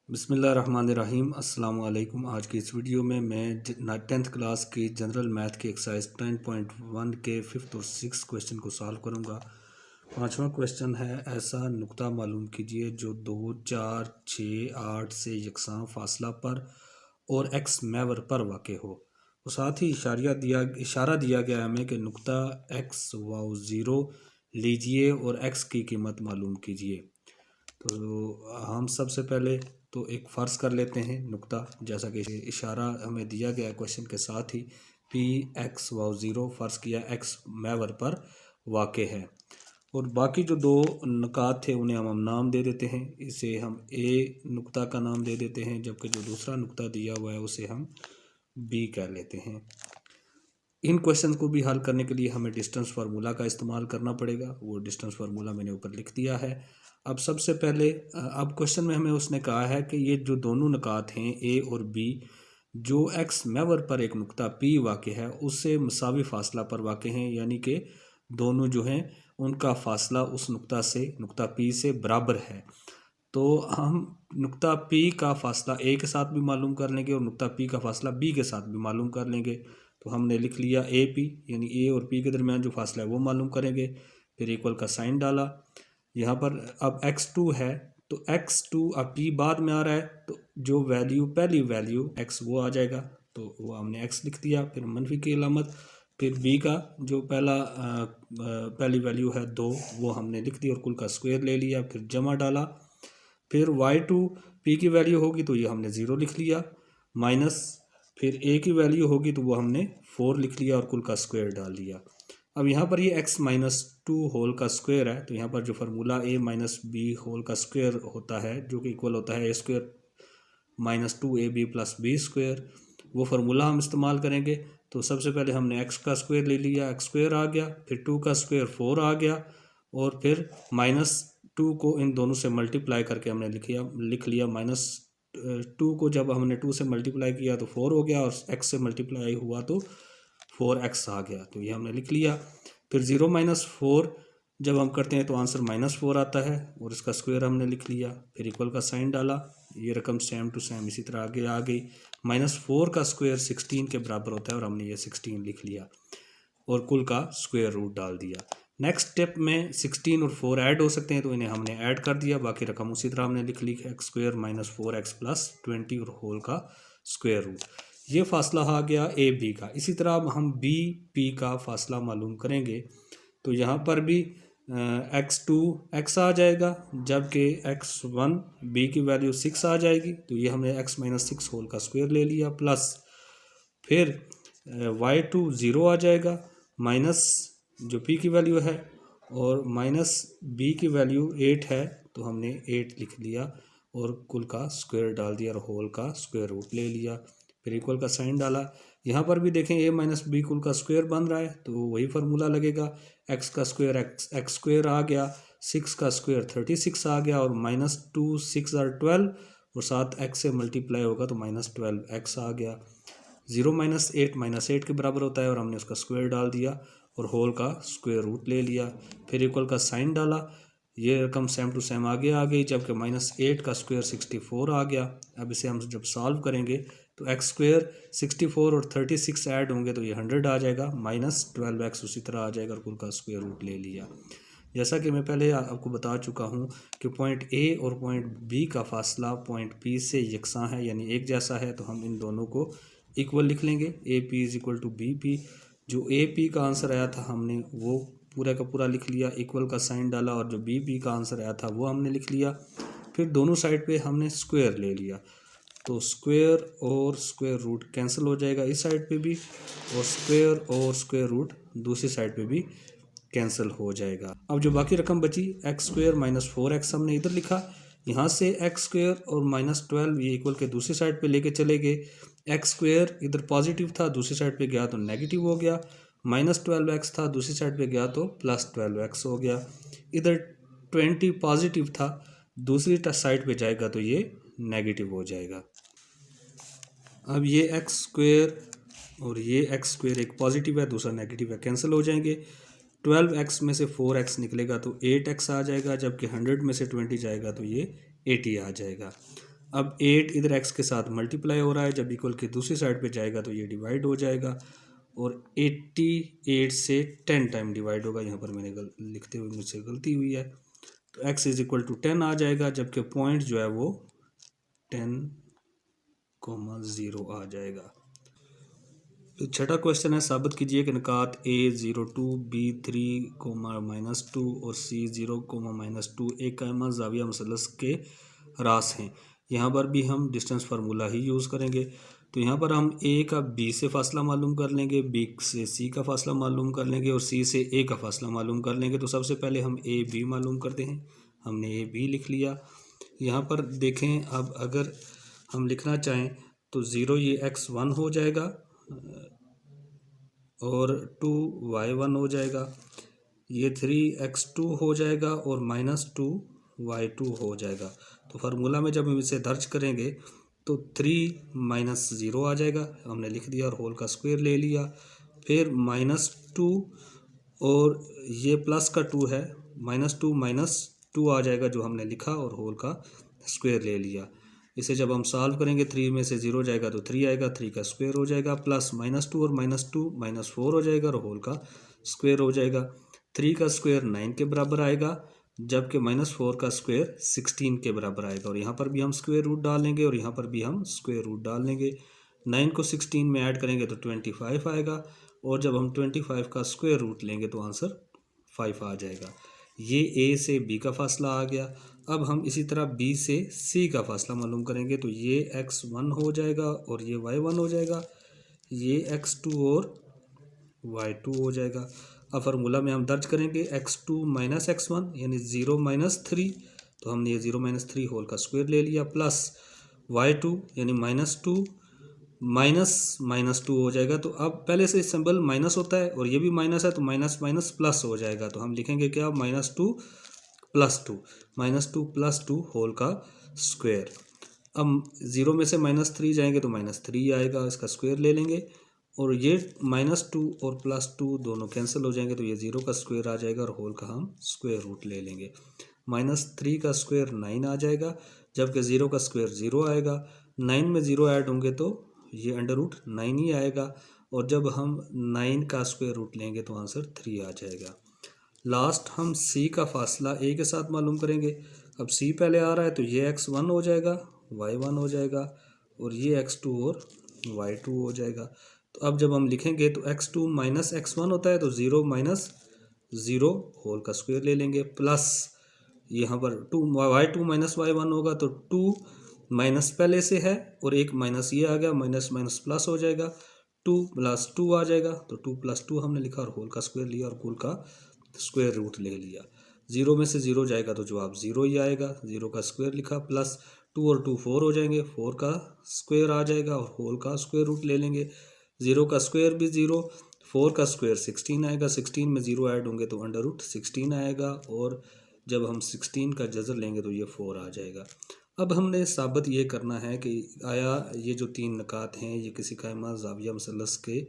बिस्मिल्लाहिर्रहमानिर्रहीम अस्सलाम वालेकुम। आज की इस वीडियो में मैं 10th क्लास की जनरल मैथ की एक्सरसाइज 10.1 के 5th और 6th क्वेश्चन को सॉल्व करूंगा। पांचवा क्वेश्चन है, ऐसा नुक्ता मालूम कीजिए जो 2, 4, 6, 8 से यकसां फासला पर और एक्स महवर पर वाक़ हो। और साथ ही इशारा दिया गया हमें कि नुक्ता एक्स वाओ ज़ीरो लीजिए और एक्स की कीमत मालूम कीजिए। तो हम सबसे पहले तो एक फ़र्ज़ कर लेते हैं नुक्ता, जैसा कि इशारा हमें दिया गया है क्वेश्चन के साथ ही, पी एक्स वाओ ज़ीरो फ़र्ज़ किया एक्स महवर पर वाक़ है। और बाकी जो दो नुकात थे उन्हें हम नाम दे देते हैं। इसे हम ए नुक्ता का नाम दे देते हैं, जबकि जो दूसरा नुक्ता दिया हुआ है उसे हम बी कह लेते हैं। इन क्वेश्चन को भी हल करने के लिए हमें डिस्टेंस फार्मूला का इस्तेमाल करना पड़ेगा। वो डिस्टेंस फार्मूला मैंने ऊपर लिख दिया है। अब सबसे पहले अब क्वेश्चन में हमें उसने कहा है कि ये जो दोनों नुकात हैं ए और बी, जो एक्स महवर पर एक नुक्ता पी वाक़ है उससे मसावी फासला पर वाक़ हैं, यानी कि दोनों जो हैं उनका फासला उस नुक्ता से नुक्ता पी से बराबर है। तो हम नुक्ता पी का फासला ए के साथ भी मालूम कर लेंगे और नुक्ता पी का फासला बी के साथ भी मालूम कर लेंगे। तो हमने लिख लिया ए पी, यानी ए और पी के दरमियान जो फासला है वो मालूम करेंगे। फिर इक्वल का साइन डाला। यहाँ पर अब x2 है तो x2 अब p बाद में आ रहा है तो जो वैल्यू पहली वैल्यू x वो आ जाएगा, तो वो हमने x लिख दिया। फिर मनफी की अलामत, फिर b का जो पहली वैल्यू है 2 वो हमने लिख दी और कुल का स्क्वायर ले लिया। फिर जमा डाला। फिर y2 p की वैल्यू होगी तो ये हमने 0 लिख लिया, माइनस फिर a की वैल्यू होगी तो वो हमने 4 लिख लिया और कुल का स्क्वायर डाल दिया। अब यहाँ पर ये x माइनस 2 होल का स्क्वायर है, तो यहाँ पर जो formula a minus B whole का स्क्वायर होता है जो कि इक्वल होता है a square minus 2ab plus B square, वो फार्मूला हम इस्तेमाल करेंगे। तो सबसे पहले हमने x का स्क्वायर ले लिया, x स्क्वायर आ गया, फिर 2 का स्क्वायर 4 आ गया और फिर माइनस 2 को इन दोनों से मल्टीप्लाई करके हमने लिख लिया। माइनस 2 को जब हमने 2 से मल्टीप्लाई किया तो 4 हो गया और x से मल्टीप्लाई हुआ तो 4x आ गया, तो ये हमने लिख लिया। फिर 0 माइनस 4 जब हम करते हैं तो आंसर -4 आता है और इसका स्क्वायर हमने लिख लिया। फिर इक्वल का साइन डाला, ये रकम सेम टू सेम इसी तरह आगे आ गई। -4 का स्क्वायर 16 के बराबर होता है और हमने ये 16 लिख लिया और कुल का स्क्वायर रूट डाल दिया। नेक्स्ट स्टेप में 16 और 4 ऐड हो सकते हैं तो इन्हें हमने ऐड कर दिया, बाकी रकम उसी तरह हमने लिख ली, X square minus 4x plus 20 और होल का स्क्वायर रूट। ये फासला आ गया ए बी का। इसी तरह हम बी पी का फासला मालूम करेंगे तो यहाँ पर भी x2 x आ जाएगा, जबकि x1 b की वैल्यू 6 आ जाएगी, तो ये हमने x माइनस 6 होल का स्क्वायर ले लिया, प्लस फिर y2 0 आ जाएगा, माइनस जो p की वैल्यू है और माइनस b की वैल्यू 8 है तो हमने 8 लिख लिया और कुल का स्क्वायर डाल दिया और होल का स्क्वायर रूट ले लिया। फिर इक्वल का साइन डाला। यहाँ पर भी देखें a माइनस बी कुल का स्क्वायर बन रहा है तो वही फार्मूला लगेगा, x का स्क्वायर एक्स स्क्वायर आ गया, 6 का स्क्वायर 36 आ गया और -2 6 और 12 और साथ x से मल्टीप्लाई होगा तो -12x आ गया। 0 माइनस 8 के बराबर होता है और हमने उसका स्क्वायर डाल दिया और होल का स्क्वायर रूट ले लिया। फिर इक्वल का साइन डाला, ये रकम सेम टू सेम आगे आ गई, जबकि -8 का स्क्वायर 64 आ गया। अब इसे हम जब सॉल्व करेंगे तो एक्स स्क्वायर 64 और 36 ऐड होंगे तो ये 100 आ जाएगा, -12x उसी तरह आ जाएगा और कुल का स्क्वायर रूट ले लिया। जैसा कि मैं पहले आपको बता चुका हूँ कि पॉइंट ए और पॉइंट बी का फासला पॉइंट पी से यकसां है, यानी एक जैसा है, तो हम इन दोनों को इक्वल लिख लेंगे। A P is equal to B P. जो ए पी का आंसर आया था हमने वो पूरा का पूरा लिख लिया, इक्वल का साइन डाला और जो बी पी का आंसर आया था वो हमने लिख लिया। फिर दोनों साइड पे हमने स्क्वायर ले लिया, तो स्क्वायर और स्क्वायर रूट कैंसिल हो जाएगा इस साइड पे भी और स्क्वायर रूट दूसरी साइड पे भी कैंसिल हो जाएगा। अब जो बाकी रकम बची एक्स स्क्वायर माइनस 4x हमने इधर लिखा, यहाँ से एक्स स्क्वायर और -12 ये इक्वल के दूसरी साइड पे लेके चले गए। एक्स स्क्वायर इधर पॉजिटिव था, दूसरी साइड पे गया तो नेगेटिव हो गया, -12x था, दूसरी साइड पे गया तो +12x हो गया। इधर 20 पॉजिटिव था, दूसरी साइड पे जाएगा तो ये नेगेटिव हो जाएगा। अब ये एक्स स्क्वायर और ये एक्स स्क्वायर एक पॉजिटिव है दूसरा नेगेटिव है, कैंसिल हो जाएंगे। 12x में से 4x निकलेगा तो 8x आ जाएगा, जबकि 100 में से 20 जाएगा तो ये 80 आ जाएगा। अब 8 इधर x के साथ मल्टीप्लाई हो रहा है, जब इक्वल के दूसरी साइड पे जाएगा तो ये डिवाइड हो जाएगा और 88 से 10 टाइम डिवाइड होगा। यहाँ पर मैंने लिखते हुए मुझसे गलती हुई है, तो x इज इक्वल टू 10 आ जाएगा, जबकि पॉइंट जो है वो 10,0 आ जाएगा। तो छठा क्वेश्चन है, साबित कीजिए कि निकात A02, B3, -2 और C0, -2 एक कायमा ज़ाविया मुसल्लस के रास हैं। यहाँ पर भी हम डिस्टेंस फार्मूला ही यूज़ करेंगे। तो यहाँ पर हम A का B से फासला मालूम कर लेंगे, B से C का फासला मालूम कर लेंगे और C से A का फासला मालूम कर लेंगे। तो सबसे पहले हम A B मालूम करते हैं। हमने A B लिख लिया। यहाँ पर देखें, अब अगर हम लिखना चाहें तो 0 ये x1 हो जाएगा और 2y1 हो जाएगा, ये 3x2 हो जाएगा और -2y2 हो जाएगा। तो फार्मूला में जब हम इसे दर्ज करेंगे तो 3 - 0 आ जाएगा, हमने लिख दिया और होल का स्क्वायर ले लिया। फिर -2 और ये प्लस का 2 है, -2 आ जाएगा जो हमने लिखा और होल का स्क्वायर ले लिया। इसे जब हम सॉल्व करेंगे 3 में से 0 जाएगा तो 3 आएगा, 3 का स्क्वायर हो जाएगा, प्लस -2 और -2 -4 हो जाएगा और होल का स्क्वायर हो जाएगा। 3 का स्क्वायर 9 के बराबर आएगा, जबकि -4 का स्क्वायर 16 के बराबर आएगा। और यहाँ पर भी हम स्क्वायर रूट डालेंगे और यहाँ पर भी हम स्क्वायर रूट डालेंगे। 9 को 16 में ऐड करेंगे तो 25 आएगा और जब हम 25 का स्क्वायर रूट लेंगे तो आंसर 5 आ जाएगा। ये A से B का फासला आ गया। अब हम इसी तरह B से C का फासला मालूम करेंगे, तो ये x1 हो जाएगा और ये y1 हो जाएगा, ये x2 और y2 हो जाएगा। अब फार्मूला में हम दर्ज करेंगे x2 - x1 यानी 0 - 3, तो हमने ये 0 - 3 होल का स्क्वायर ले लिया, प्लस y2 यानी -2 -2 हो जाएगा। तो अब पहले से सिंबल माइनस होता है और ये भी माइनस है, तो माइनस माइनस प्लस हो जाएगा। तो हम लिखेंगे क्या, -2 + 2 होल का स्क्वायर। अब 0 में से -3 जाएंगे तो -3 आएगा, इसका स्क्वायर ले लेंगे और ये -2 और +2 दोनों कैंसिल हो जाएंगे, तो ये 0 का स्क्वायर आ जाएगा और होल का हम स्क्वायर रूट ले लेंगे। -3 का स्क्वायर 9 आ जाएगा, जबकि 0 का स्क्वायर 0 आएगा। 9 में 0 ऐड होंगे तो ये √9 ही आएगा और जब हम 9 का स्क्वायर रूट लेंगे तो आंसर 3 आ जाएगा। लास्ट हम C का फासला A के साथ मालूम करेंगे। अब C पहले आ रहा है तो ये x1 हो जाएगा, y1 हो जाएगा और ये x2 और y2 हो जाएगा। तो अब जब हम लिखेंगे तो x2 - x1 होता है, तो 0 - 0 होल का स्क्वायर ले लेंगे, प्लस यहाँ पर y2 - y1 होगा, तो 2 माइनस पहले से है और एक माइनस ये आ गया, माइनस माइनस प्लस हो जाएगा, 2 + 2 आ जाएगा। तो 2 + 2 हमने लिखा और होल का स्क्वायर लिया और होल का स्क्वायर रूट ले लिया। 0 में से 0 जाएगा तो जवाब 0 ही आएगा, 0 का स्क्वायर लिखा, प्लस 2 और 2 4 हो जाएंगे, 4 का स्क्वायर आ जाएगा और होल का स्क्वायर रूट ले लेंगे। 0 का स्क्वायर भी 0, 4 का स्क्वायर 16 आएगा, 16 में 0 ऐड होंगे तो √16 आएगा और जब हम 16 का जज़र लेंगे तो ये 4 आ जाएगा। अब हमने साबित ये करना है कि आया ये जो 3 निकात हैं ये किसी कायमा ज़ाविया मुसल्लस के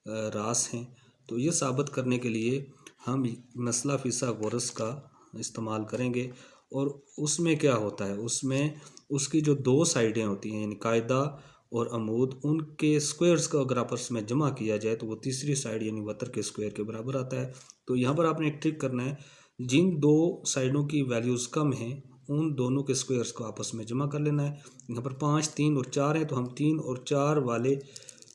रास हैं। तो ये साबित करने के लिए हम मसला फिसागोरस का इस्तेमाल करेंगे और उसमें क्या होता है, उसमें उसकी जो 2 साइडें होती हैं यानी कायदा और अमूद, उनके स्क्वायर्स को अगर आपस में जमा किया जाए तो वो तीसरी साइड यानी वतर के स्क्वायर के बराबर आता है। तो यहाँ पर आपने एक ट्रिक करना है, जिन 2 साइडों की वैल्यूज़ कम हैं उन दोनों के स्क्वायर्स को आपस में जमा कर लेना है। यहाँ पर 5, 3 और 4 हैं, तो हम 3 और 4 वाले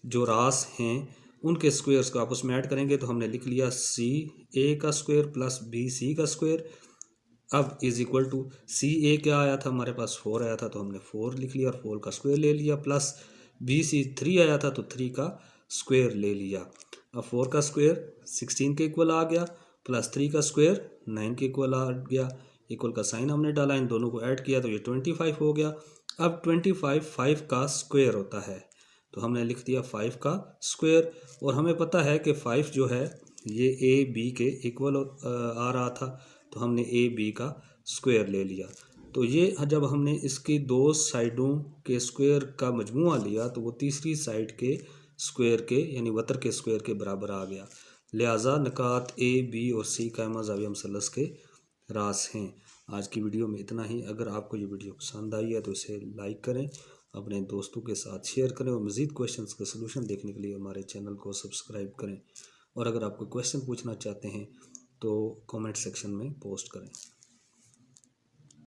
जो रास हैं उनके स्क्वायर्स को आपस में ऐड करेंगे। तो हमने लिख लिया CA का स्क्वायर प्लस BC का स्क्वायर। अब इज इक्वल टू CA क्या आया था, हमारे पास 4 आया था, तो हमने 4 लिख लिया और 4 का स्क्वायर ले लिया, प्लस BC 3 आया था तो 3 का स्क्वायर ले लिया। अब 4 का स्क्वायर 16 के इक्वल आ गया, प्लस 3 का स्क्वायर 9 के इक्वल आ गया, इक्वल का साइन हमने डाला, इन दोनों को ऐड किया तो ये 25 हो गया। अब 25 5 का स्क्वायर होता है, तो हमने लिख दिया 5 का स्क्वायर और हमें पता है कि 5 जो है ये AB के इक्वल आ रहा था, तो हमने AB का स्क्वायर ले लिया। तो ये जब हमने इसकी 2 साइडों के स्क्वायर का मजमूआ लिया तो वो तीसरी साइड के स्क्वायर के यानी वतर के स्क्वायर के बराबर आ गया। लिहाजा निकात A, B और C कायमा ज़ाविया मुसल्लस के रास हैं। आज की वीडियो में इतना ही। अगर आपको ये वीडियो पसंद आई है तो इसे लाइक करें, अपने दोस्तों के साथ शेयर करें और मज़ीद क्वेश्चंस का सलूशन देखने के लिए हमारे चैनल को सब्सक्राइब करें। और अगर आप कोई क्वेश्चन पूछना चाहते हैं तो कमेंट सेक्शन में पोस्ट करें।